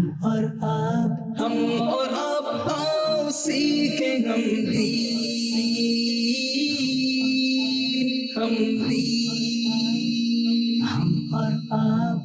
ہم اور آپ آؤ سیکھیں ہم بھی ہم اور آپ.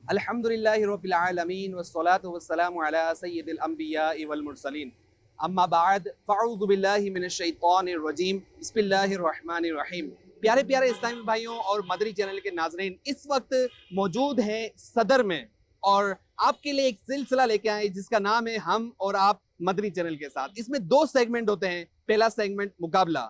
الحمدللہ رب العالمین والصلاة والسلام علی سید الانبیاء والمرسلین. اما بعد فاعوذ باللہ من الشیطان الرجیم. بسم اللہ الرحمن الرحیم. پیارے پیارے اسلامی بھائیوں اور مدری چینل کے ناظرین، اس وقت موجود ہیں صدر میں اور آپ کے لیے ایک سلسلہ لے کے آئے جس کا نام ہے ہم اور آپ مدری چینل کے ساتھ. اس میں دو سیگمنٹ ہوتے ہیں. پہلا سیگمنٹ مقابلہ،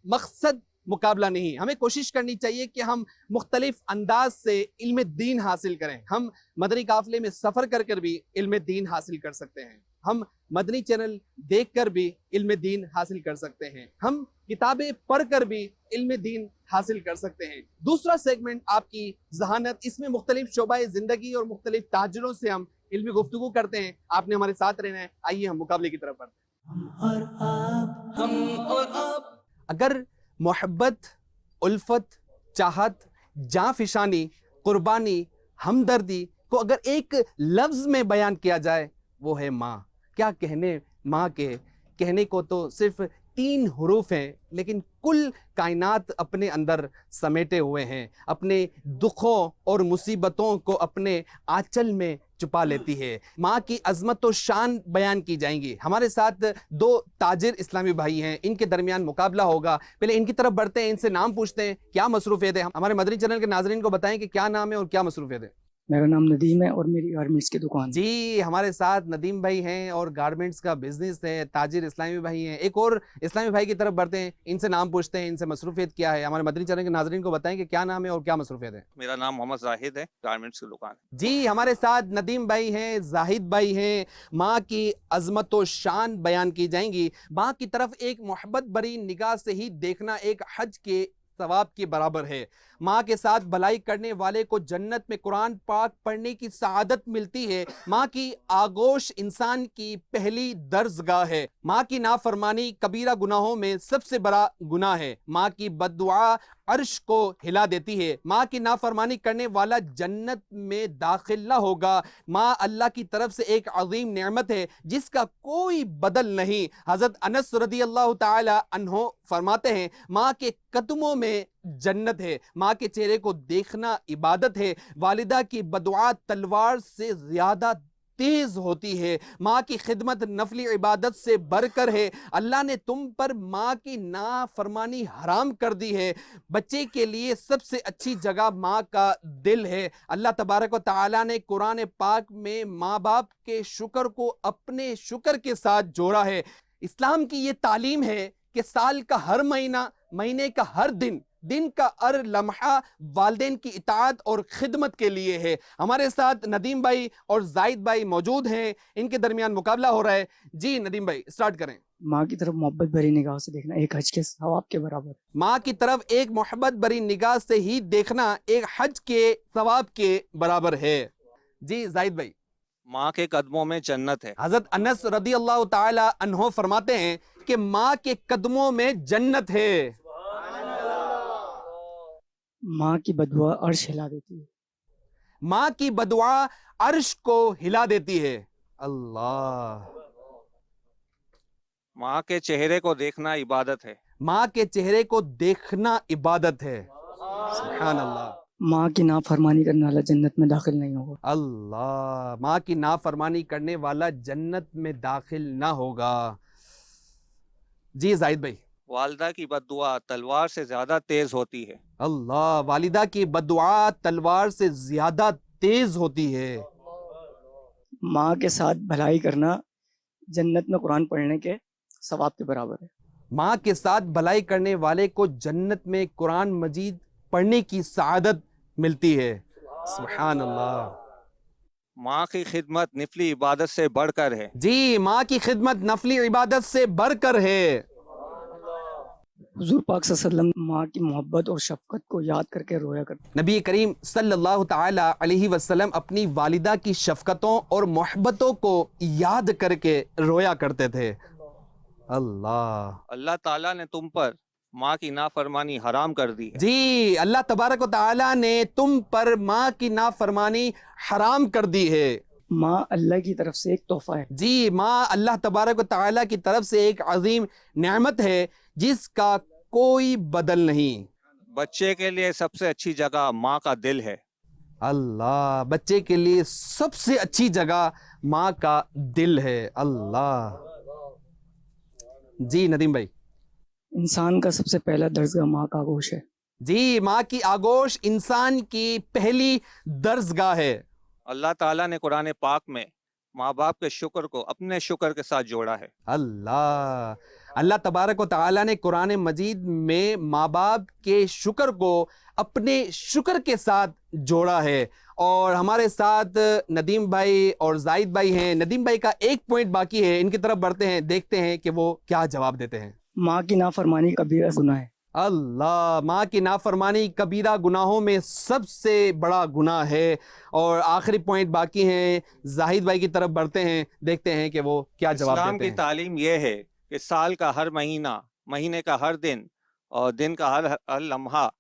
مقصد مقابلہ نہیں. ہمیں کوشش کرنی چاہیے کہ ہم مختلف انداز سے علم دین حاصل کریں. ہم مدنی قافلے میں سفر کر کر بھی علم دین حاصل کر سکتے ہیں. ہم مدنی چینل دیکھ کر بھی علم دین حاصل کر سکتے ہیں. ہم کتابیں پڑھ کر بھی علم دین حاصل کر سکتے ہیں. دوسرا سیگمنٹ آپ کی ذہانت، اس میں مختلف شعبہ زندگی اور مختلف تاجروں سے ہم علمی گفتگو کرتے ہیں. آپ نے ہمارے ساتھ رہنا ہے. آئیے ہم مقابلے کی طرف بڑھتے ہیں. ہم اور آپ. اگر محبت، الفت، چاہت، جاں فشانی، قربانی، ہمدردی کو اگر ایک لفظ میں بیان کیا جائے وہ ہے ماں. کیا کہنے ماں کے، کہنے کو تو صرف 3 حروف ہیں لیکن کل کائنات اپنے اندر سمیٹے ہوئے ہیں. اپنے دکھوں اور مصیبتوں کو اپنے آنچل میں چھپا لیتی ہے. ماں کی عظمت و شان بیان کی جائیں گی. ہمارے ساتھ 2 تاجر اسلامی بھائی ہیں، ان کے درمیان مقابلہ ہوگا. پہلے ان کی طرف بڑھتے ہیں، ان سے نام پوچھتے ہیں کیا مصروفیت ہے. ہمارے مدنی چینل کے ناظرین کو بتائیں کہ کیا نام ہے اور کیا مصروفیت ہے. میرا نام ندیم ہے اور میری گارمنٹس کی دکان ہے. جی ہمارے ساتھ ندیم بھائی ہیں اور گارمنٹس کا بزنس ہے. تاجر اسلامی بھائی ہیں. ایک اور اسلامی بھائی کی طرف بڑھتے ہیں، ان سے نام پوچھتے ہیں، ان سے مصروفیت کیا ہے. ہمارے مدنی چینل کے ناظرین کو بتائیں کہ کیا نام ہے اور کیا مصروفیت ہے. میرا نام محمد زاہد ہے، گارمنٹس کی دکان ہے. جی ہمارے ساتھ ندیم بھائی ہیں، زاہد بھائی ہیں. ماں کی عظمت و شان بیان کی جائیں گی. ماں کی طرف ایک محبت بری نگاہ سے ہی دیکھنا ایک حج کے ثواب کے برابر ہے. ماں کے ساتھ بھلائی کرنے والے کو جنت میں قرآن پاک پڑھنے کی سعادت ملتی ہے. ماں کی آغوش انسان کی پہلی درسگاہ ہے. ماں کی نافرمانی کبیرہ گناہوں میں سب سے بڑا گناہ ہے. ماں کی بد دعا عرش کو ہلا دیتی ہے. ماں کی نافرمانی کرنے والا جنت میں داخل نہ ہوگا. ماں اللہ کی طرف سے ایک عظیم نعمت ہے جس کا کوئی بدل نہیں. حضرت انس رضی اللہ تعالی عنہ فرماتے ہیں ماں کے قدموں میں جنت ہے. ماں کے چہرے کو دیکھنا عبادت ہے. والدہ کی بدعا تلوار سے زیادہ تیز ہوتی ہے. ماں کی خدمت نفلی عبادت سے بڑھ کر ہے. اللہ نے تم پر ماں کی نافرمانی حرام کر دی ہے. بچے کے لیے سب سے اچھی جگہ ماں کا دل ہے. اللہ تبارک و تعالی نے قرآن پاک میں ماں باپ کے شکر کو اپنے شکر کے ساتھ جوڑا ہے. اسلام کی یہ تعلیم ہے کہ سال کا ہر مہینہ، مہینے کا ہر دن، دن کا ہر لمحہ والدین کی اطاعت اور خدمت کے لیے ہے. ہمارے ساتھ ندیم بھائی اور زاہد بھائی موجود ہیں، ان کے درمیان مقابلہ ہو رہا ہے. جی ندیم بھائی سٹارٹ کریں. ماں کی طرف محبت بھری نگاہ سے دیکھنا ایک حج کے ثواب کے برابر ہے. ماں کی طرف ایک محبت بری نگاہ سے ہی دیکھنا ایک حج کے ثواب کے برابر ہے. جی زاہد بھائی. ماں کے قدموں میں جنت ہے. حضرت انس رضی اللہ تعالی عنہ فرماتے ہیں کہ ماں کے قدموں میں جنت ہے. ماں کی بددعا عرش ہلا دیتی ہے. ماں کی بددعا عرش کو ہلا دیتی ہے. اللہ. ماں کے چہرے کو دیکھنا عبادت ہے. ماں کے چہرے کو دیکھنا عبادت ہے. سبحان اللہ. ماں کی نافرمانی کرنے والا جنت میں داخل نہیں ہوگا. اللہ. ماں کی نافرمانی کرنے والا جنت میں داخل نہ ہوگا. جی زاہد بھائی. والدہ کی بد دعا تلوار سے زیادہ تیز ہوتی ہے. اللہ. والدہ کی بددعا تلوار سے زیادہ تیز ہوتی ہے. ماں کے ساتھ بھلائی کرنا جنت میں قرآن پڑھنے کے ثواب کے برابر ہے. ماں کے ساتھ بھلائی کرنے والے کو جنت میں قرآن مجید پڑھنے کی سعادت ملتی ہے. سبحان اللہ. ماں کی خدمت نفلی عبادت سے بڑھ کر ہے. جی ماں کی خدمت نفلی عبادت سے بڑھ کر ہے. حضور پاک صلی اللہ علیہ وسلم ماں کی محبت اور شفقت کو یاد کر کے رویا کرتے. نبی کریم صلی اللہ تعالی علیہ وسلم اپنی والدہ کی شفقتوں اور محبتوں کو یاد کر کے رویا کرتے تھے. اللہ. اللہ تعالیٰ نے تم پر माँ की नाफरमानी हराम कर दी है। जी, अल्लाह तबारक व तआला ने तुम पर माँ की नाफरमानी हराम कर दी है। माँ अल्लाह की तरफ से एक तोहफा है। जी, माँ अल्लाह तबारक व तआला की तरफ से एक अजीम नेमत है जिसका कोई बदल नहीं। बच्चे के लिए सबसे अच्छी जगह माँ का दिल है। अल्लाह, बच्चे के लिए सबसे अच्छी जगह माँ का दिल है। अल्लाह। जी नदीम भाई। इंसान का सबसे पहला दर्जगाह माँ का आगोश है। जी, माँ की आगोश इंसान की पहली दर्जगाह है। अल्लाह ताला ने कुरान पाक में माँ बाप के शुक्र को अपने शुक्र के साथ जोड़ा है। अल्लाह, अल्लाह तबारक व तआला ने कुरान मजीद में माँ बाप के शुक्र को अपने शुक्र के साथ जोड़ा है। और हमारे साथ नदीम भाई और जाहिद भाई हैं। नदीम भाई का एक पॉइंट बाकी है, इनकी तरफ बढ़ते हैं, देखते हैं कि वो क्या जवाब देते हैं। माँ की नाफरमानी कबीरा गुनाह है। अल्लाह, माँ की नाफरमानी कबीरा गुनाहों में सबसे बड़ा गुनाह है। और आखिरी पॉइंट बाकी हैं, जाहिद भाई की तरफ बढ़ते हैं, देखते हैं कि वो क्या जवाब इस्लाम देते की हैं। तालीम यह है कि साल का हर महीना, महीने का हर दिन और दिन का हर लम्हा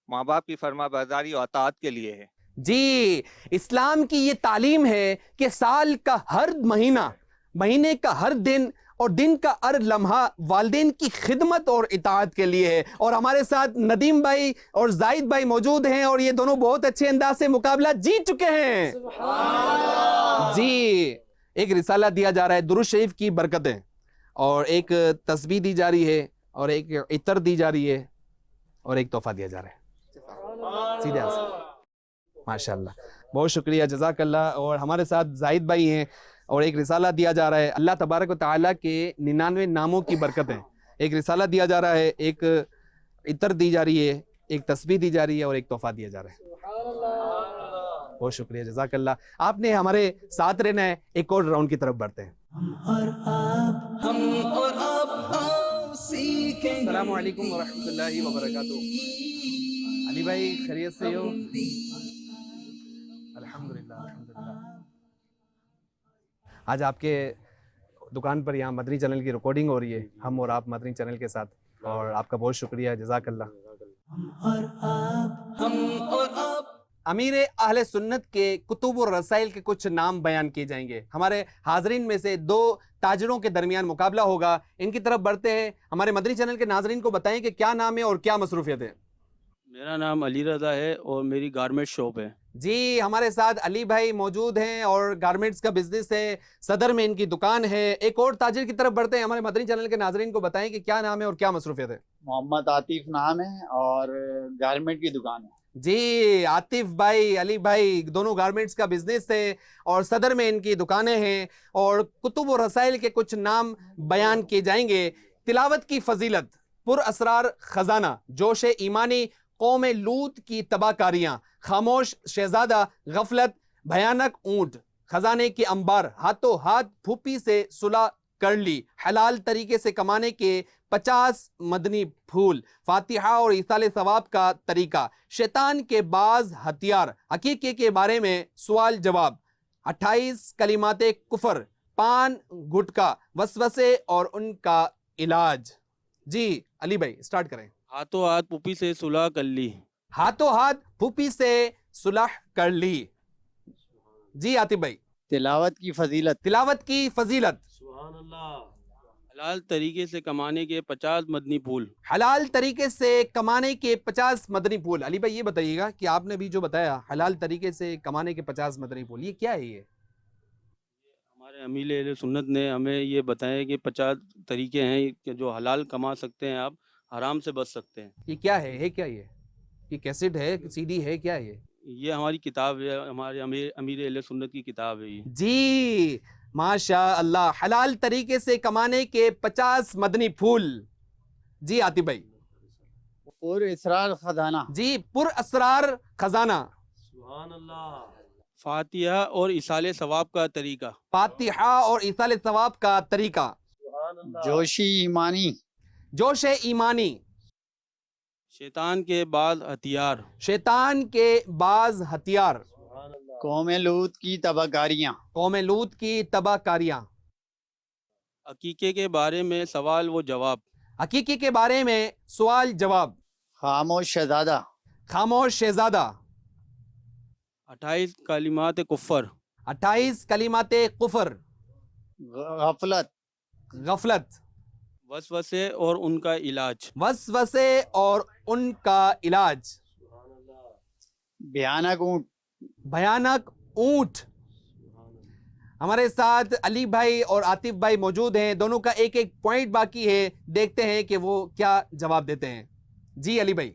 माँ बाप की फरमाबरदारी और अताअत के लिए है। जी, इस्लाम की ये तालीम है कि साल का हर महीना, महीने का हर दिन और दिन का हर लम्हा वालिदैन की खिदमत और इताअत के लिए है। और हमारे साथ नदीम भाई और जाहिद भाई मौजूद हैं और ये दोनों बहुत अच्छे अंदाज से मुकाबला जीत चुके हैं। जी, एक रिसाला दिया जा रहा है, दुरूद शरीफ की बरकतें, और एक तस्बीह दी जा रही है, और एक इतर दी जा रही है, और एक तोहफा दिया जा रहा है। सीधे माशाल्लाह, बहुत शुक्रिया, जज़ाकल्लाह। और हमारे साथ जाहिद भाई हैं और एक रिसाला दिया जा रहा है। अल्लाह तबारक व तआला के 99 नामों की बरकत है। एक रिसाला दिया जा रहा है, एक इतर दी जा रही है, एक तस्बीह दी जा रही है, और एक तोहफा दिया जा रहा है। बहुत शुक्रिया, जज़ाकल्लाह। आपने हमारे साथ रहना है। एक और राउंड की तरफ बढ़ते हैं। हम और आप आओ सीखेंगे। अस्सलामु अलैकुम व रहमतुल्लाहि व बरकातुहू। अली भाई खैरियत से हो? अल्हम्दुलिल्लाह, अल्हम्दुलिल्लाह। आज आपके दुकान पर यहाँ मदनी चैनल की रिकॉर्डिंग हो रही है, हम और आप मदनी चैनल के साथ, और आपका बहुत शुक्रिया, जज़ाकल्लाह। हम और आप अमीर अहले सुन्नत के कुतुब और रसाइल के कुछ नाम बयान किए जाएंगे। हमारे हाजरीन में से दो ताजरों के दरमियान मुकाबला होगा। इनकी तरफ बढ़ते हैं। हमारे मदनी चैनल के नाजरीन को बताएं कि क्या नाम है और क्या मसरूफियत है। मेरा नाम अली रज़ा है और मेरी गारमेंट शॉप है। जी, हमारे साथ अली भाई मौजूद हैं और गारमेंट्स का बिजनेस है, सदर में इनकी दुकान है। एक और ताजिर की तरफ बढ़ते हैं। हमारे मदनी चैनल के नाजरीन को बताएं कि क्या नाम है और क्या मसरूफियत है। मोहम्मद आतिफ नाम है और गारमेंट की दुकान है। जी, आतिफ भाई, अली भाई दोनों गारमेंट्स का बिजनेस है और सदर में इनकी दुकानें हैं। और कुतुब और रसाइल के कुछ नाम बयान किए जाएंगे। तिलावत की फजीलत, पुर असरार खजाना, जोश ईमानी, कौम लूत की तबाहकारियां, खामोश शहजादा, गफलत, भयानक ऊंट, खजाने के अंबार, हाथों हाथ फूपी से सुलह कर ली, हलाल तरीके से कमाने के 50 मदनी फूल, फातिहा और इसाले सवाब का तरीका, शैतान के बाज हथियार, हकीके के बारे में सवाल जवाब, 28 कलिमाते कुफर, पान गुटका, वसवसे और उनका इलाज। जी अली भाई स्टार्ट करें। हाथों हाथ पुपी से सुलह कर ली। हाथों हाथ फूपी से सुलह कर ली। जी आतिफ भाई। तिलावत की फजीलत, तिलावत की फजीलत, हलाल तरीके से कमाने के 50 मदनी फूल। हलाल तरीके से कमाने के 50 मदनी फूल। अली भाई ये बताइएगा कि आपने भी जो बताया हलाल तरीके से कमाने के 50 मदनी फूल, ये क्या है? ये हमारे अमीर अहले सुन्नत ने हमें ये बताया कि 50 तरीके हैं कि जो हलाल कमा सकते हैं, आप हराम से बच सकते हैं। ये क्या है क्या ये कैसेट है, सीडी है, क्या है ये हमारी किताब है, हमारे अमीर अहले सुन्नत की किताब है ये। जी माशा अल्लाह, हलाल तरीके से कमाने के 50 मदनी फूल। जी आतिफ भाई। और इसरार खजाना, जी पुर असरार खजाना, फातिहा और इसाले सवाब का तरीका। फातिहा और इसाले सवाब का तरीका, जोशी ईमानी, जोश ईमानी, शैतान के बाद हथियार, शैतान के बाज हथियार, कौम लूत की तबाहकारियाँ, कौम लूत की तबाहकारियां, अकीके के बारे में सवाल व जवाब, عقیقے کے بارے میں سوال جواب. خاموش شہزادہ. خاموش شہزادہ. 28 کلمات کفر. 28 کلمات کفر. غفلت. غفلت. وسوسے اور ان کا علاج. وسوسے اور ان کا علاج. بھیانک اونٹ. بھیانک اونٹ. ہمارے ساتھ علی بھائی اور عاطف بھائی موجود ہیں. دونوں کا ایک ایک پوائنٹ باقی ہے. دیکھتے ہیں کہ وہ کیا جواب دیتے ہیں. جی علی بھائی.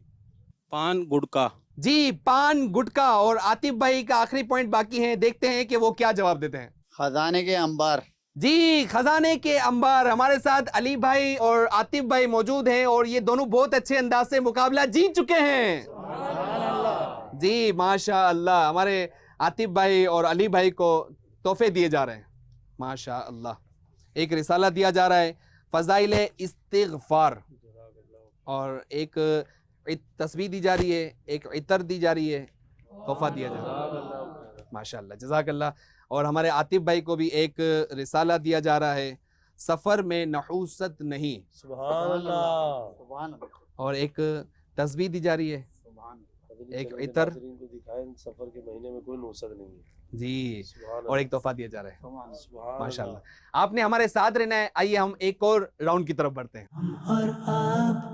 پان گٹکا. جی پان گٹکا. اور عاطف بھائی کا آخری پوائنٹ باقی ہے. دیکھتے ہیں کہ وہ کیا جواب دیتے ہیں. خزانے کے انبار. جی خزانے کے انبار. ہمارے ساتھ علی بھائی اور عاطف بھائی موجود ہیں اور یہ دونوں بہت اچھے انداز سے مقابلہ جیت چکے ہیں. جی ماشاء اللہ. ہمارے عاطف بھائی اور علی بھائی کو تحفے دیے جا رہے ہیں. ماشاء اللہ. ایک رسالہ دیا جا رہا ہے فضائل استغفار, اور ایک تسبیح دی جا رہی ہے, ایک عطر دی جا رہی ہے, تحفہ دیا جا رہا ہے. ماشاء اللہ جزاک اللہ. اور ہمارے عاطف بھائی کو بھی ایک رسالہ دیا جا رہا ہے سفر میں نحوست نہیں. سبحان اللہ. اور ایک تسبیح دی جا رہی ہے, ایک عطر. سفر کے مہینے میں کوئی نحوست نہیں ہے. جی اور ایک تحفہ دیا جا رہا ہے. ماشاء اللہ. اللہ. آپ نے ہمارے ساتھ رہنا ہے. آئیے ہم ایک اور راؤنڈ کی طرف بڑھتے ہیں.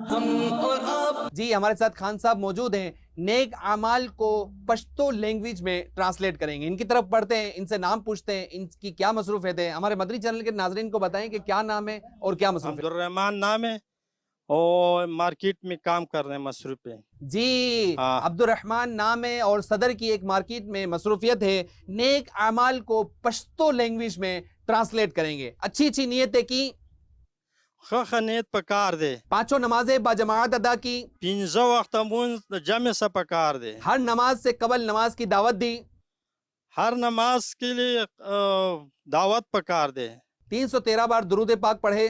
ہم اور آپ جی ہمارے ساتھ خان صاحب موجود ہیں. نیک اعمال کو پشتو لینگویج میں ٹرانسلیٹ کریں گے. ان کی طرف پڑھتے ہیں, ان سے نام پوچھتے ہیں, ان کی کیا مصروفیت ہے. ہمارے مدری چینل کے ناظرین کو بتائیں کہ کیا نام ہے اور کیا مصروفیت ہے. عبدالرحمان نام ہے اور مارکیٹ میں کام کر رہے ہیں, مصروف ہے. جی ہاں. عبد الرحمان نام ہے اور صدر کی ایک مارکیٹ میں مصروفیت ہے. نیک اعمال کو پشتو لینگویج میں ٹرانسلیٹ کریں گے. اچھی اچھی نیتیں کی, خخ نیت پکار دے, 5 نمازیں باجماعت ادا کی, 15 وقت مونز جمع سے پکار دے, ہر نماز سے قبل نماز کی دعوت دی, ہر نماز کے لیے دعوت پکار دے, 313 بار درود پاک پڑھے,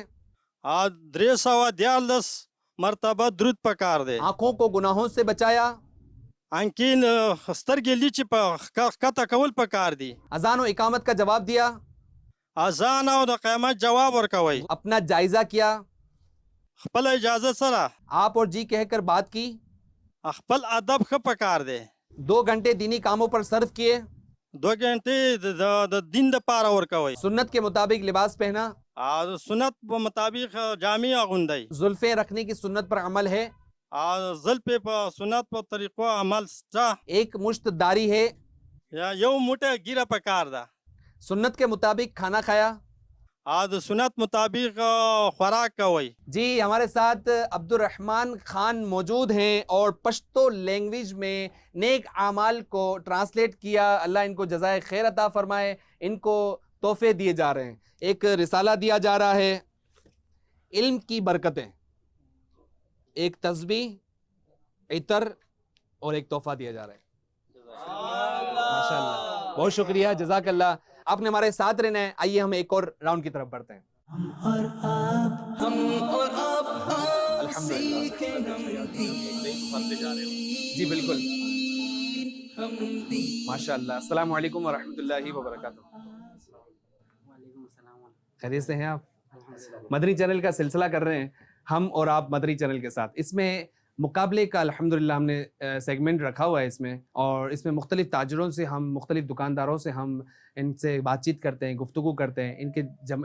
اور 314 مرتبہ درود پکار دے, آنکھوں کو گناہوں سے بچایا, انکین سترگی لیچی کتا کول پکار دی, اذان و اقامت کا جواب دیا, اذان او د قیامت جواب ورکوي, اپنا جائزہ کیا, خپل اجازه سره آپ اور جی کہہ کر بات کی, خپل ادب ښه پکار دی, 2 گھنٹے دینی کاموں پر صرف کیے, 2 غنټې د دین د پاره ورکوي, سنت کے مطابق لباس پہنا, او سنت په مطابق جامع اغوندي, زلفیں رکھنے کی سنت پر عمل ہے, او زلفې په سنت په طریقو عمل شته, ایک مشت داری ہے, یا یو موټه ګیره پکار ده, سنت کے مطابق کھانا کھایا. او د سنت مطابق خوراک کوي. جی ہمارے ساتھ عبد الرحمان خان موجود ہیں اور پشتو لینگویج میں نیک اعمال کو ٹرانسلیٹ کیا. اللہ ان کو جزائے خیر عطا فرمائے. ان کو تحفے دیے جا رہے ہیں. ایک رسالہ دیا جا رہا ہے علم کی برکتیں, ایک تسبیح, عطر اور ایک تحفہ دیا جا رہا ہے. ماشاءاللہ بہت شکریہ, جزاک اللہ. آپ نے ہمارے ساتھ رہنا ہے. آئیے ہم ایک اور راؤنڈ کی طرف بڑھتے ہیں. ہم اور آپ سیکھیں جی بالکل ماشاء اللہ. السلام علیکم ورحمۃ اللہ وبرکاتہ. خیریت سے ہیں آپ؟ مدنی چینل کا سلسلہ کر رہے ہیں ہم اور آپ مدنی چینل کے ساتھ. اس میں مقابلے کا الحمدللہ ہم نے سیگمنٹ رکھا ہوا ہے اس میں, اور اس میں مختلف تاجروں سے ہم, مختلف دکانداروں سے ہم ان سے بات چیت کرتے ہیں, گفتگو کرتے ہیں,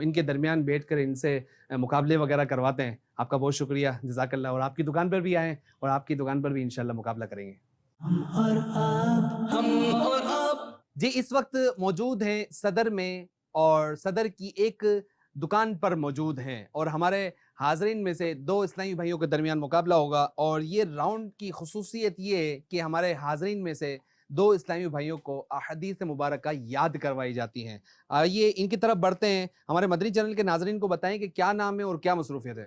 ان کے درمیان بیٹھ کر ان سے مقابلے وغیرہ کرواتے ہیں. آپ کا بہت شکریہ, جزاک اللہ. اور آپ کی دکان پر بھی آئیں اور آپ کی دکان پر بھی انشاءاللہ مقابلہ کریں گے. ہم اور آپ جی اس وقت موجود ہیں صدر میں, اور صدر کی ایک دکان پر موجود ہیں, اور ہمارے حاضرین میں سے 2 اسلامی بھائیوں کے درمیان مقابلہ ہوگا. اور یہ راؤنڈ کی خصوصیت یہ ہے کہ ہمارے حاضرین میں سے 2 اسلامی بھائیوں کو احادیث مبارکہ یاد کروائی جاتی ہیں. آئیے ان کی طرف بڑھتے ہیں. ہمارے مدنی چینل کے ناظرین کو بتائیں کہ کیا نام ہے اور کیا مصروفیت ہے.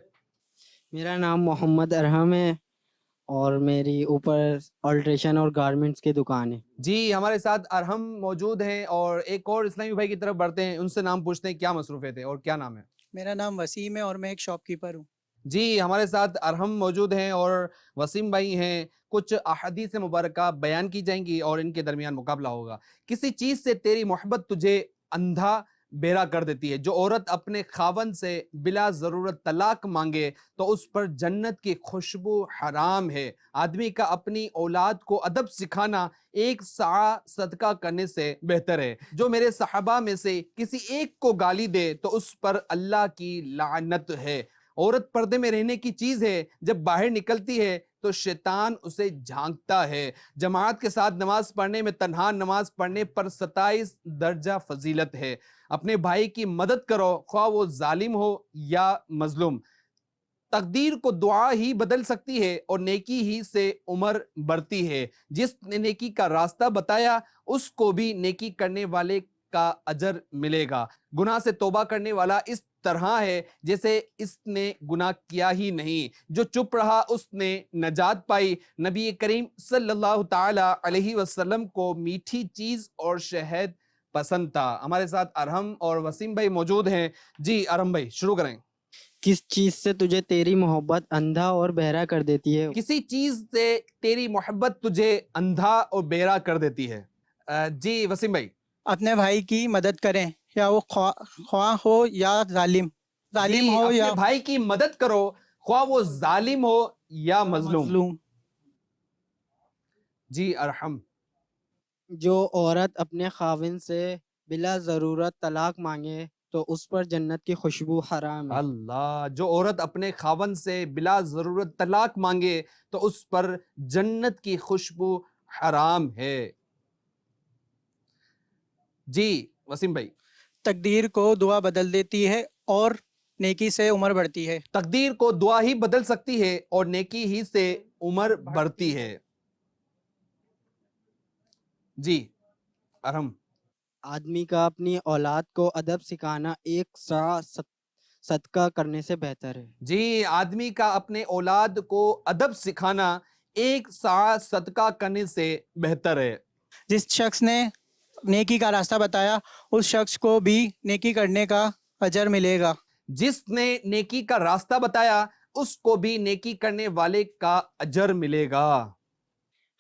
میرا نام محمد ارحم ہے اور میری اوپر آلٹریشن اور گارمنٹس کی دکان ہے. جی ہمارے ساتھ ارحم موجود ہیں, اور ایک اور اسلامی بھائی کی طرف بڑھتے ہیں, ان سے نام پوچھتے ہیں کیا مصروفیت ہے اور کیا نام ہے. میرا نام وسیم ہے اور میں ایک شاپ کیپر ہوں. جی ہمارے ساتھ ارحم موجود ہیں اور وسیم بھائی ہیں. کچھ احادیث مبارکہ بیان کی جائیں گی اور ان کے درمیان مقابلہ ہوگا. کسی چیز سے تیری محبت تجھے اندھا बेरा कर देती है। जो औरत अपने खावन से बिला ज़रूरत तलाक मांगे तो उस पर जन्नत की खुशबू हराम है। आदमी का अपनी औलाद को अदब सिखाना एक सा सदका करने से बेहतर है। जो मेरे सहाबा में से किसी एक को गाली दे तो उस पर अल्लाह की लानत है। औरत पर्दे में रहने की चीज है, जब बाहर निकलती है तो शैतान उसे झांकता है। जमात के साथ नमाज पढ़ने में तन्हा नमाज पढ़ने पर 27 दर्जा फजीलत है। अपने भाई की मदद करो, ख्वाह वो जालिम हो या मजलूम। तकदीर को दुआ ही बदल सकती है और नेकी ही से उम्र बढ़ती है। जिसने नेकी का रास्ता बताया उसको भी नेकी करने वाले का अजर मिलेगा। गुनाह से तौबा करने वाला इस तरह है जैसे इसने गुनाह किया ही नहीं। जो चुप रहा उसने नजात पाई। नबी करीम सल्लल्लाहु ताला अलैहि वसल्लम को मीठी चीज और शहद पसंद था। हमारे साथ अरहम और वसीम भाई मौजूद हैं। जी अरहम भाई शुरू करें। किस चीज से तुझे तेरी मोहब्बत अंधा और बहरा कर देती है? किसी चीज से तेरी मोहब्बत तुझे अंधा और बेरा कर देती है। जी वसीम भाई। अपने भाई की मदद करें, या वो ख्वाह हो या जालिम जी, हो या अपने भाई की मदद करो, ख्वाह वो जालिम हो या मजलूम। जी अरहम। जो औरत अपने खाविन से बिला ज़रूरत तलाक मांगे तो उस पर जन्नत की खुशबू हराम है। अल्लाह। जो औरत अपने खावन से बिला जरूरत तलाक मांगे तो उस पर जन्नत की खुशबू हराम है। जी वसीम भाई। तकदीर को दुआ बदल देती है और नेकी से उम्र बढ़ती है। तकदीर को दुआ ही बदल सकती है और नेकी ही से उम्र बढ़ती है। जी अरहम। आदमी का अपनी औलाद को अदब सिखाना एक सदका करने से बेहतर है। जी आदमी का अपने औलाद को अदब सिखाना एक सदका करने से बेहतर है। जिस शख्स ने नेकी का रास्ता बताया उस शख्स को भी नेकी करने का अजर मिलेगा। जिसने नेकी का रास्ता बताया उसको भी नेकी करने वाले का अजर मिलेगा।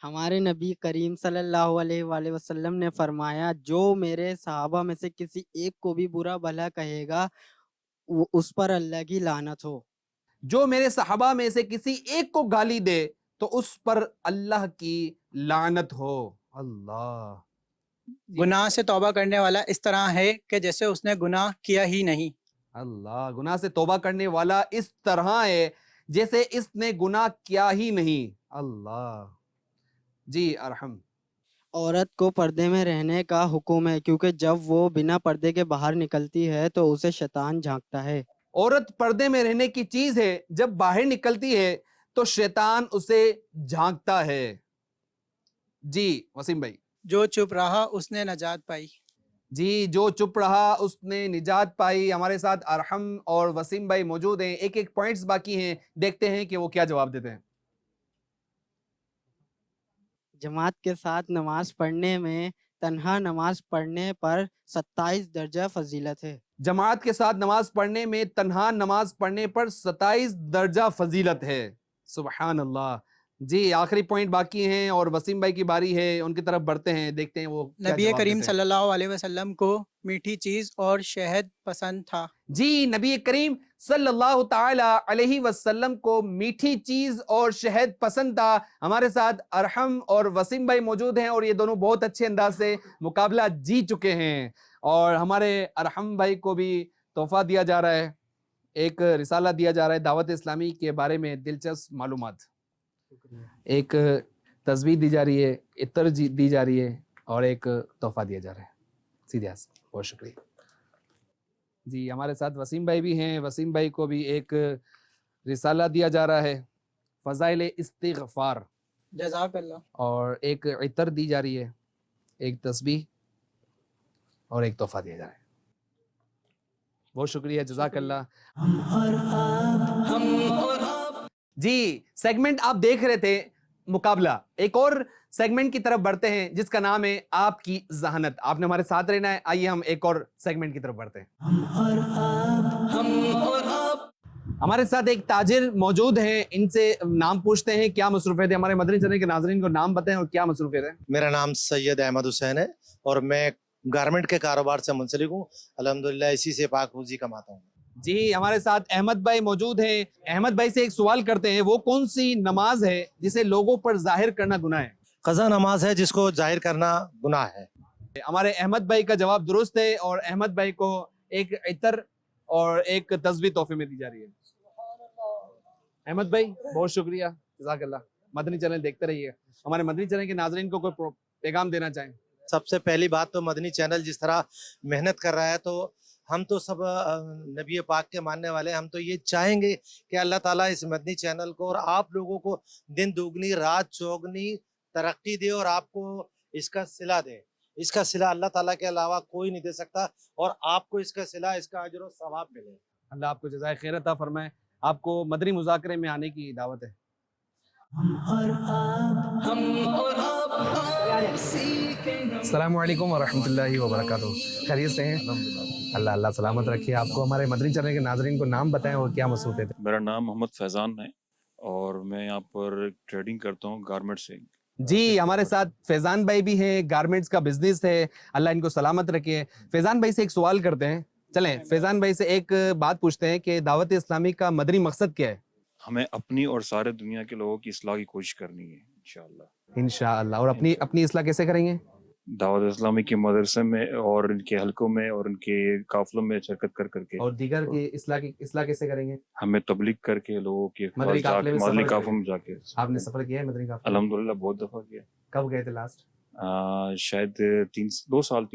हमारे नबी करीम सल्लल्लाहु अलैहि वसल्लम ने फरमाया, जो मेरे सहाबा में से किसी एक को भी बुरा भला कहेगा उस पर अल्लाह की लानत हो। जो मेरे सहाबा में से किसी एक को गाली दे तो उस पर अल्लाह की लानत हो। अल्लाह। गुनाह से तौबा करने वाला इस तरह है कि जैसे उसने गुनाह किया ही नहीं। अल्लाह। गुनाह से तौबा करने वाला इस तरह है जैसे इसने गुनाह किया ही नहीं। अल्लाह। जी अरहम। औरत को पर्दे में रहने का हुक्म है क्योंकि जब वो बिना पर्दे के बाहर निकलती है तो उसे शैतान झांकता है। औरत पर्दे में रहने की चीज है, जब बाहर निकलती है तो शैतान उसे झांकता है। जी वसीम भाई। जो चुप रहा उसने नजात पाई। जी जो चुप रहा उसने निजात पाई। हमारे साथ अरहम और वसीम भाई मौजूद हैं। एक एक पॉइंट्स बाकी हैं, देखते हैं कि वो क्या जवाब देते हैं। जमात के साथ नमाज पढ़ने में तन्हा नमाज पढ़ने पर 27 दर्जा फजीलत है। जमात के साथ नमाज पढ़ने में तन्हा नमाज पढ़ने पर 27 दर्जा फजीलत है। सुबहान अल्लाह। जी आखिरी पॉइंट बाकी हैं और वसीम भाई की बारी है, उनकी तरफ बढ़ते हैं, देखते हैं वो क्या नबी जवाब करीम देते हैं। सल्लल्लाहु अलैहि वसल्लम को मीठी चीज और शहद पसंद था। जी नबी करीम सल्लल्लाहु ताला अलैहि वसल्लम को मीठी चीज और शहद पसंद था। हमारे साथ अरहम और वसीम भाई मौजूद हैं और ये दोनों बहुत अच्छे अंदाज से मुकाबला जीत चुके हैं। और हमारे अरहम भाई को भी तोहफा दिया जा रहा है, एक रिसाला दिया जा रहा है दावत इस्लामी के बारे में दिलचस्प मालूमात। एक तस्वीर दी जा रही है, इत्र दी जा रही है और एक तोहफा दिया जा रहा है। सीधे बहुत शुक्रिया जी। हमारे साथ वसीम भाई भी हैं। वसीम भाई को भी एक रिसाला दिया जा रहा है, फ़ज़ाइल इस्तिग़फ़ार, जज़ाकल्लाह। और एक इत्र दी जा रही है, एक तस्बीह और एक तोहफा दिया जा रहा है। बहुत शुक्रिया, जज़ाकल्लाह। जी सेगमेंट आप देख रहे थे मुकाबला। एक और सेगमेंट की तरफ बढ़ते हैं जिसका नाम है आपकी जहानत। आपने हमारे साथ रहना है। आइए हम एक और सेगमेंट की तरफ बढ़ते हैं। हमारे साथ एक ताजिर मौजूद हैं, इनसे नाम पूछते हैं क्या मसरूफियत है। हमारे मदनी चैनल के नाज़रीन को नाम बताएं और क्या मसरूफियत है। मेरा नाम सैयद अहमद हुसैन है और मैं गारमेंट के कारोबार से मुंसलिक हूँ। अल्हम्दुलिल्लाह इसी से पाक रोजी कमाता हूँ। जी हमारे साथ अहमद भाई मौजूद हैं। अहमद भाई से एक सवाल करते हैं, वो कौन सी नमाज है जिसे लोगों पर जाहिर करना गुनाह है? क़ज़ा नमाज है जिसको जाहिर करना गुनाह है। हमारे अहमद भाई का जवाब दुरुस्त है और अहमद भाई को एक इतर और एक तस्बीह तोहफे में दी जा रही है। अहमद भाई बहुत शुक्रिया, जज़ाकल्लाह। मदनी चैनल देखते रहिए। हमारे मदनी चैनल के नाज़रीन को कोई पैगाम देना चाहें? सबसे पहली बात तो मदनी चैनल जिस तरह मेहनत कर रहा है, तो हम तो सब नबी पाक के मानने वाले, हम तो ये चाहेंगे कि अल्लाह ताला इस मदनी चैनल को और आप लोगों को दिन दुगनी रात चौगनी तरक्की दे और आपको इसका सिला दे। इसका सिला अल्लाह ताला के अलावा कोई नहीं दे सकता और आपको इसका सिला, इसका अजर और सवाब मिले। अल्लाह आपको जज़ाए खैर अता फरमाए। आपको मदनी मुज़ाकरे में आने की दावत है। अस्सलामु अलैकुम वरहमतुल्लाहि वबरकातुहू। खैरियत से हैं? अल्लाह अल्लाह सलामत रखिए आपको। हमारे मदनी चैनल के नाज़रीन को नाम बताएं और क्या मसरूफ़ियत है? मेरा नाम मोहम्मद फैज़ान है और मैं यहाँ पर ट्रेडिंग करता हूँ गारमेंट से। जी हमारे साथ फैज़ान भाई भी हैं, गारमेंट्स का बिजनेस है, अल्लाह इनको सलामत रखे। फैज़ान भाई से एक सवाल करते हैं। चलें फैज़ान भाई से एक बात पूछते हैं कि दावत इस्लामी का मदनी मकसद क्या है? हमें अपनी और सारे दुनिया के लोगों की इस्लाह की कोशिश करनी है इंशाअल्लाह। इंशाअल्लाह। और अपनी इस्लाह कैसे करेंगे? दावत इस्लामी के मदरसे में और इनके हलकों में और इनके काफिलों में शिरकत कर करके। और दीगर की इस्लाह कैसे करेंगे? हमें तबलीग करके लोगों के मदनी काफिले में मदनी सफर काफिलों में जाके। आपने सफर किया है मदनी काफिले? अल्हम्दुलिल्लाह बहुत दफा किया। कब गए थे लास्ट? शायद 3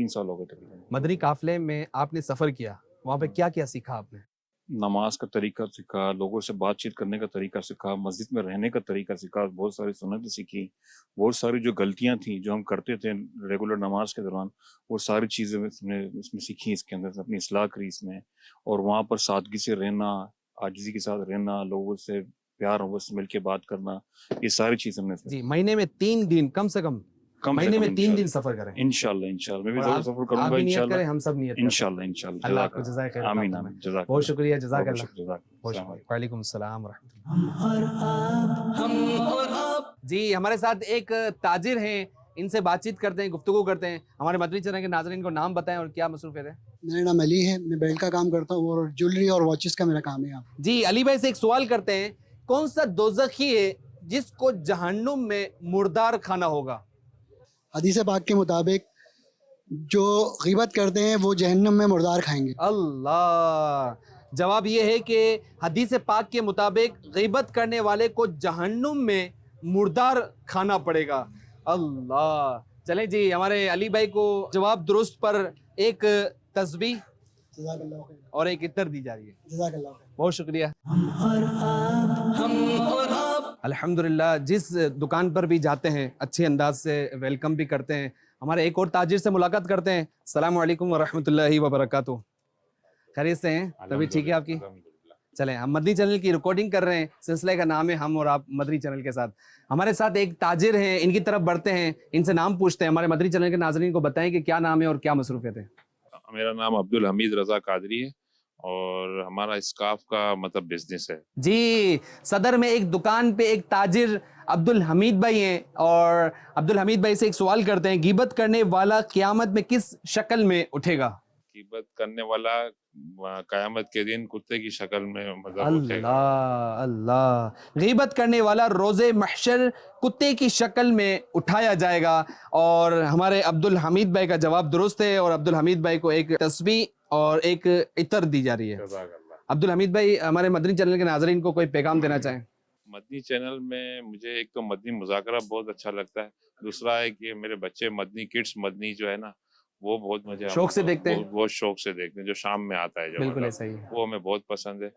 साल हो गए तकरीबन। मदनी काफिले में आपने सफर किया, वहाँ पे क्या क्या सीखा आपने? नमाज का तरीका सीखा, लोगों से बातचीत करने का तरीका सीखा, मस्जिद में रहने का तरीका सीखा, बहुत सारी सुन्नतें सीखी, बहुत सारी जो गलतियां थी जो हम करते थे रेगुलर नमाज के दौरान, वो सारी चीज़ें हमने इसमें सीखी। इसके अंदर अपनी इस्लाह करी इसमें, और वहाँ पर सादगी से रहना, आजिज़ी के साथ रहना, लोगों से प्यार मोहब्बत से मिलके बात करना, ये सारी चीज़ हमने। जी महीने में 3 दिन कम से कम महीने में 3 दिन सफर करें इंशाल्लाह। इंशाल्लाह मैं भी ज़रूर सफर करूंगा इंशाल्लाह। हम सब नियत करें इंशाल्लाह इंशाल्लाह। अल्लाह आपको जज़ाए खैर। आमीन आमीन। जज़ाक बहुत शुक्रिया, जज़ाकल्लाह। बहुत शुक्रिया। वालेकुम अस्सलाम रहमतुल्लाह। जी हमारे साथ एक ताजिर हैं, इनसे बातचीत करते हैं, गुफ्तगू करते हैं। हमारे मदनी चैनल के नाज़रीन को नाम बताएं और क्या मसरूफियत है? मेरा नाम अली है, मैं बेल्ट का काम करता हूँ और ज्वेलरी और वॉचेस का मेरा काम है। जी अली भाई से एक सवाल करते हैं, कौन सा दोज़खी है जिसको जहन्नुम में मुर्दार खाना होगा? हदीस पाक के मुताबिक जो गीबत करते हैं वो जहन्नम में मुर्दार खाएंगे। अल्लाह। जवाब ये है कि हदीस पाक के मुताबिक गीबत करने वाले को जहन्नुम में मुर्दार खाना पड़ेगा। अल्लाह। चलें जी हमारे अली भाई को जवाब दुरुस्त पर एक तस्बीह और एक इतर दी जा रही है। बहुत शुक्रिया। अल्हम्दुलिल्लाह। जिस दुकान पर भी जाते हैं अच्छे अंदाज से वेलकम भी करते हैं। हमारे एक और ताजिर से मुलाकात करते हैं। अस्सलामु अलैकुम वरहमतुल्लाहि वबरकातुहू। खैरियत से हैं? तभी ठीक है आपकी? चलें हम मदनी चैनल की रिकॉर्डिंग कर रहे हैं, सिलसिले का नाम है हम और आप मदनी चैनल के साथ। हमारे साथ एक ताजिर हैं, इनकी तरफ बढ़ते हैं, इनसे नाम पूछते हैं। हमारे मदनी चैनल के नाज़रीन को बताएं कि क्या नाम है और क्या मसरूफियत है? मेरा नाम अब्दुल हमीद रजा कादरी है और हमारा स्काफ का मतलब बिजनेस है। जी सदर में एक दुकान पे एक ताजिर अब्दुल हमीद भाई हैं और अब्दुल हमीद भाई से एक सवाल करते हैं, गीबत करने वाला क़यामत में किस शक्ल में उठेगा? गीबत करने वाला क़यामत के दिन कुत्ते की शक्ल में मतलब उठेगा। अल्लाह अल्लाह। गीबत करने वाला रोज़े महशर कुत्ते की शक्ल में उठाया जाएगा। और हमारे अब्दुल हमीद भाई का जवाब दुरुस्त है और अब्दुल हमीद भाई को एक तस्बीह और एक इतर दी जा रही है। अब्दुल हमीद भाई हमारे मदनी चैनल के नाज़रीन को कोई पैगाम देना चाहें? मदनी चैनल में मुझे एक तो मदनी मुज़ाकरा बहुत अच्छा लगता है, दूसरा है कि मेरे बच्चे मदनी किड्स मदनी जो है ना वो बहुत मजा शौक से देखते हैं। बहुत शौक से देखते हैं, जो शाम में आता है, जो बिल्कुल ऐसा ही है। वो हमें बहुत पसंद है।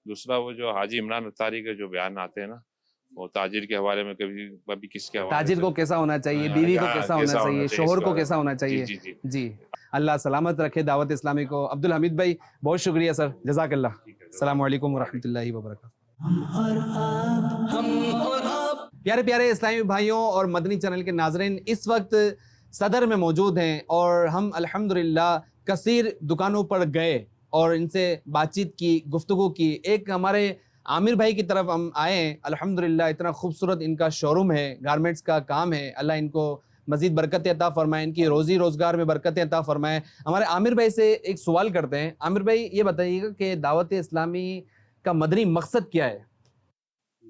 दूसरा वो जो हाजी इमरान अत्तारी के जो बयान आते हैं ना, वो ताजिर के हवाले में कभी किसके हवाले, ताजिर को कैसा होना चाहिए, बीवी को कैसा होना चाहिए, शोहर को कैसा होना चाहिए। जी जी जी अल्लाह सलामत रखे दावत इस्लामी को। अब्दुल हमीद भाई बहुत शुक्रिया सर, जज़ाकल्लाह। अस्सलामु अलैकुम वरहमतुल्लाहि वबरकातुहू। प्यारे प्यारे इस्लामी भाइयों और मदनी चैनल के नाज़रीन, इस वक्त सदर में मौजूद हैं और हम अल्हम्दुलिल्लाह कसीर दुकानों पर गए और इनसे बातचीत की, गुफ्तगू की। एक हमारे आमिर भाई की तरफ हम आए हैं, अल्हम्दुलिल्लाह इतना खूबसूरत इनका शोरूम है, गारमेंट्स का काम है, अल्लाह इनको مزید برکتیں عطا فرمائیں, ان کی روزی روزگار میں برکتیں عطا فرمائیں. ہمارے عامر بھائی سے ایک سوال کرتے ہیں. عامر بھائی یہ بتائیے گا کہ دعوت اسلامی کا مدنی مقصد کیا ہے؟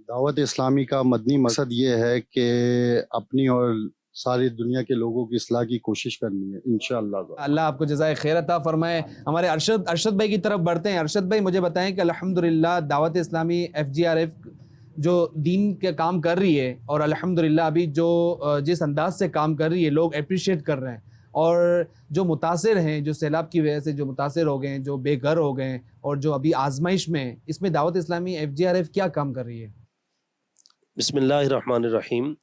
دعوت اسلامی کا مدنی مقصد یہ ہے کہ اپنی اور ساری دنیا کے لوگوں کی اصلاح کی کوشش کرنی ہے انشاءاللہ. اللہ آپ کو جزائے خیر عطا فرمائے. ہمارے ارشد بھائی کی طرف بڑھتے ہیں. ارشد بھائی مجھے بتائیں کہ الحمدللہ دعوت اسلامی FGRF جو دین کے کام کر رہی ہے اور الحمدللہ ابھی جو جس انداز سے کام کر رہی ہے لوگ اپریشیٹ کر رہے ہیں, اور جو متاثر ہیں, جو سیلاب کی وجہ سے جو متاثر ہو گئے ہیں, جو بے گھر ہو گئے ہیں اور جو ابھی آزمائش میں ہیں, اس میں دعوت اسلامی FGRF کیا کام کر رہی ہے؟ بسم اللہ الرحمن الرحیم.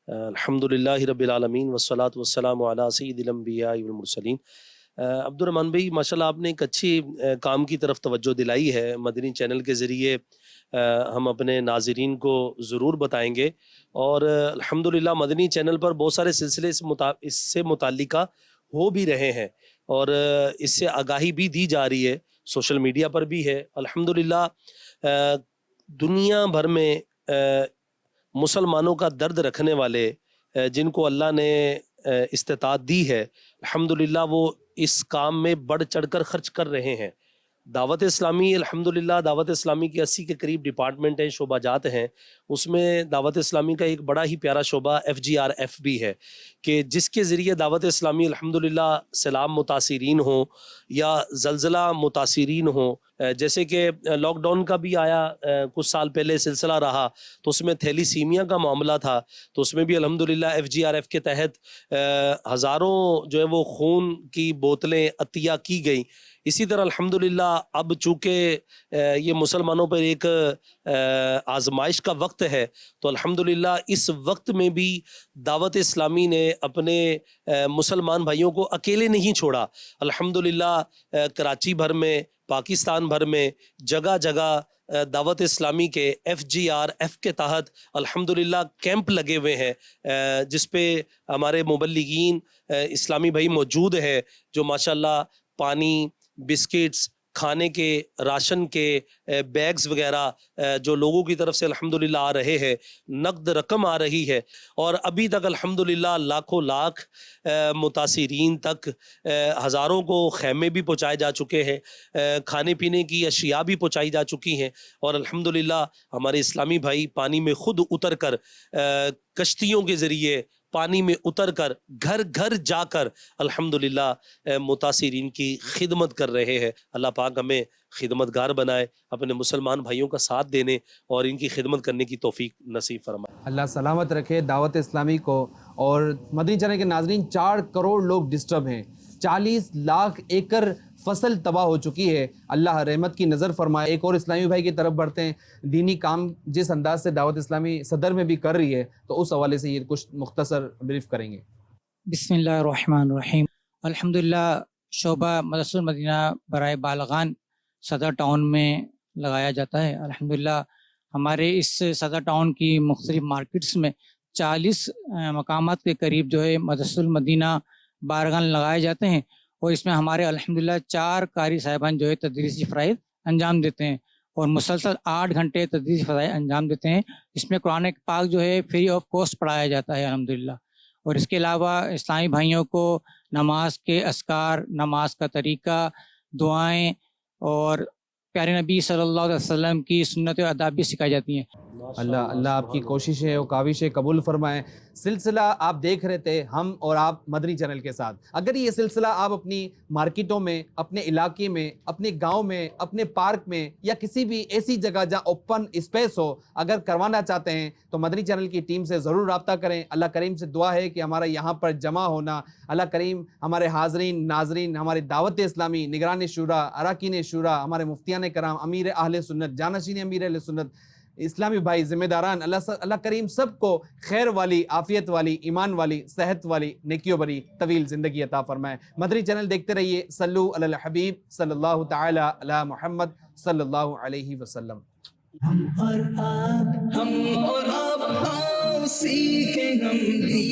الحمدللہ رب العالمین والصلاة والسلام علی سید الانبیاء والمرسلین. عبد الرحمن بھائی ماشاءاللہ آپ نے ایک اچھی کام کی طرف توجہ دلائی ہے. مدنی چینل کے ذریعے ہم اپنے ناظرین کو ضرور بتائیں گے, اور الحمدللہ مدنی چینل پر بہت سارے سلسلے اس سے متعلقہ ہو بھی رہے ہیں, اور اس سے آگاہی بھی دی جا رہی ہے, سوشل میڈیا پر بھی ہے. الحمدللہ دنیا بھر میں مسلمانوں کا درد رکھنے والے جن کو اللہ نے استطاعت دی ہے, الحمدللہ وہ اس کام میں بڑھ چڑھ کر خرچ کر رہے ہیں. دعوت اسلامی الحمدللہ دعوت اسلامی کے 80 کے قریب ڈپارٹمنٹ ہیں, شعبہ جات ہیں. اس میں دعوت اسلامی کا ایک بڑا ہی پیارا شعبہ FGRF بھی ہے, کہ جس کے ذریعے دعوت اسلامی الحمدللہ سیلاب متاثرین ہوں یا زلزلہ متاثرین ہوں, جیسے کہ لاک ڈاؤن کا بھی آیا کچھ سال پہلے سلسلہ رہا, تو اس میں تھیلی سیمیا کا معاملہ تھا, تو اس میں بھی الحمدللہ FGRF کے تحت ہزاروں جو ہے وہ خون کی بوتلیں عطیہ کی گئیں. اسی طرح الحمدللہ اب چونکہ یہ مسلمانوں پر ایک آزمائش کا وقت ہے, تو الحمدللہ اس وقت میں بھی دعوت اسلامی نے اپنے مسلمان بھائیوں کو اکیلے نہیں چھوڑا. الحمدللہ کراچی بھر میں, پاکستان بھر میں جگہ جگہ دعوت اسلامی کے FGRF کے تحت الحمدللہ کیمپ لگے ہوئے ہیں, جس پہ ہمارے مبلغین اسلامی بھائی موجود ہیں, جو ماشاءاللہ پانی, بسکٹس, کھانے کے راشن کے بیگز وغیرہ جو لوگوں کی طرف سے الحمدللہ آ رہے ہیں, نقد رقم آ رہی ہے, اور ابھی تک الحمدللہ لاکھوں لاکھ متاثرین تک ہزاروں کو خیمے بھی پہنچائے جا چکے ہیں, کھانے پینے کی اشیاء بھی پہنچائی جا چکی ہیں, اور الحمدللہ ہمارے اسلامی بھائی پانی میں خود اتر کر, کشتیوں کے ذریعے پانی میں اتر کر, گھر گھر جا کر الحمدللہ متاثرین کی خدمت کر رہے ہیں. اللہ پاک ہمیں خدمتگار بنائے, اپنے مسلمان بھائیوں کا ساتھ دینے اور ان کی خدمت کرنے کی توفیق نصیب فرمائے. اللہ سلامت رکھے دعوت اسلامی کو. اور مدنی چینل کے ناظرین 4 کروڑ لوگ ڈسٹرب ہیں, 40 لاکھ ایکڑ فصل تباہ ہو چکی ہے. اللہ رحمت کی نظر فرمائے. ایک اور اسلامی بھائی کی طرف بڑھتے ہیں. دینی کام جس انداز سے دعوت اسلامی صدر میں بھی کر رہی ہے, تو اس حوالے سے یہ کچھ مختصر بریف کریں گے. بسم اللہ الرحمن الرحیم. الحمدللہ شعبہ مدرسۃ المدینہ برائے بالغان صدر ٹاؤن میں لگایا جاتا ہے. الحمدللہ ہمارے اس صدر ٹاؤن کی مختلف مارکیٹس میں 40 مقامات کے قریب جو ہے مدرسۃ المدینہ بارگاہ لگائے جاتے ہیں, اور اس میں ہمارے الحمدللہ 4 قاری صاحبان جو ہے تدریسی فرائض انجام دیتے ہیں, اور مسلسل 8 گھنٹے تدریسی فرائض انجام دیتے ہیں. اس میں قرآن پاک جو ہے فری آف کاسٹ پڑھایا جاتا ہے الحمدللہ. اور اس کے علاوہ اسلامی بھائیوں کو نماز کے اذکار, نماز کا طریقہ, دعائیں اور پیارے نبی صلی اللہ علیہ وسلم کی سنت و آداب بھی سکھائی جاتی ہیں. اللہ آپ کی کوششیں و کاوشیں قبول فرمائیں. سلسلہ آپ دیکھ رہے تھے ہم اور آپ مدنی چینل کے ساتھ. اگر یہ سلسلہ آپ اپنی مارکیٹوں میں, اپنے علاقے میں, اپنے گاؤں میں, اپنے پارک میں یا کسی بھی ایسی جگہ جہاں اوپن اسپیس ہو اگر کروانا چاہتے ہیں تو مدنی چینل کی ٹیم سے ضرور رابطہ کریں. اللہ کریم سے دعا ہے کہ ہمارا یہاں پر جمع ہونا, اللہ کریم ہمارے حاضرین ناظرین, ہمارے دعوت اسلامی نگران شورا, اراکین شورا, ہمارے مفتیان کرام, امیر اہل سنت, جانشین امیر اہل سنت, اسلامی بھائی, ذمہ داران, اللہ کریم سب کو خیر والی, عافیت والی, ایمان والی, صحت والی, نیکیوں بری طویل زندگی عطا فرمائے. مدنی چینل دیکھتے رہیے. صلو علی الحبیب صلی اللہ تعالی علی محمد صلی اللہ علیہ وسلم. ہم اور آپ آؤ سیکھیں ہم بھی